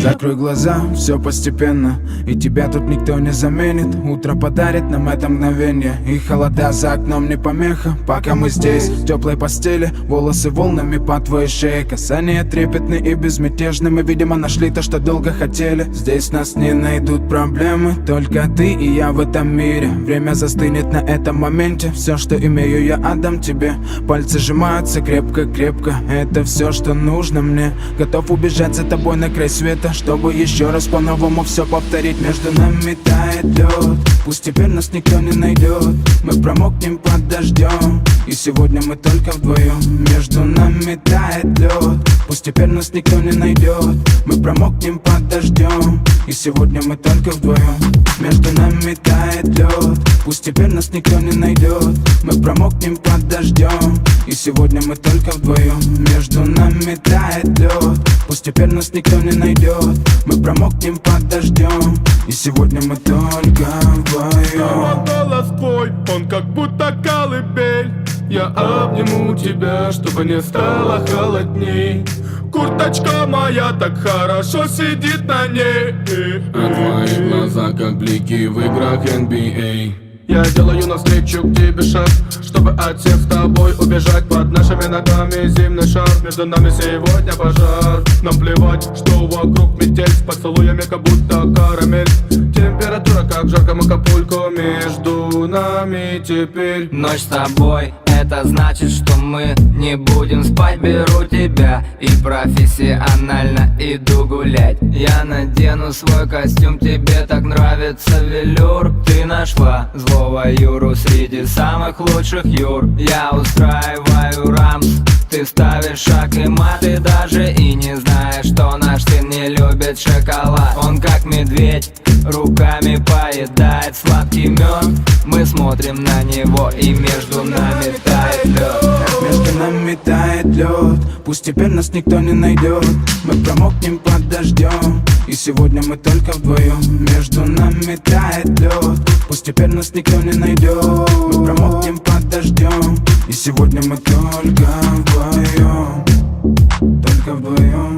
Закрой глаза, все постепенно, и тебя тут никто не заменит. Утро подарит нам это мгновение, и холода за окном не помеха. Пока мы здесь, в теплой постели, волосы волнами по твоей шее. Касания трепетны и безмятежны, мы, видимо, нашли то, что долго хотели. Здесь нас не найдут проблемы, только ты и я в этом мире. Время застынет на этом моменте, все, что имею, я отдам тебе. Пальцы сжимаются крепко-крепко, это все, что нужно мне. Готов убежать за тобой на край света, чтобы еще раз по-новому все повторить. Между нами тает лед, пусть теперь нас никто не найдет. Мы промокнем под дождем, и сегодня мы только вдвоем. Между нами тает лед, пусть теперь нас никто не найдет. Мы промокнем под дождем, и сегодня мы только вдвоем. Между нами тает лед, пусть теперь нас никто не найдет. Мы промокнем под дождем, и сегодня мы только вдвоем. Между нами тает лед, пусть теперь нас никто не найдет. Мы промокнем под дождем, и сегодня мы только вдвоем. Голос твой, он как будто колыбель. Я обниму тебя, чтобы не стало холодней. Курточка моя так хорошо сидит на ней. А твои глаза как блики в играх NBA. Я делаю навстречу к тебе шаг, чтобы от всех с тобой убежать. Под нашими ногами зимний шар, между нами сегодня пожар. Нам плевать, что вокруг метель, с поцелуями как будто карамель. Температура как в жарком Акапулько, между нами теперь ночь с тобой, это значит, что мы не будем спать. Беру тебя и профессионально иду гулять. Я надену свой костюм, тебе так нравится велюр. Ты нашла злого Юру среди самых лучших Юр. Я устраиваю рамс, ты ставишь шаг и мат. Ты даже и не знаешь, что наш сын не любит шоколад. Он как медведь, руками поедает сладкий мед. Мы смотрим на него, и между нами тает лед. Между нами тает лед, пусть теперь нас никто не найдет. Мы промокнем под дождем, и сегодня мы только вдвоем. Между нами тает лед, пусть теперь нас никто не найдет. Мы промокнем под дождем, и сегодня мы только вдвоем. Только вдвоем.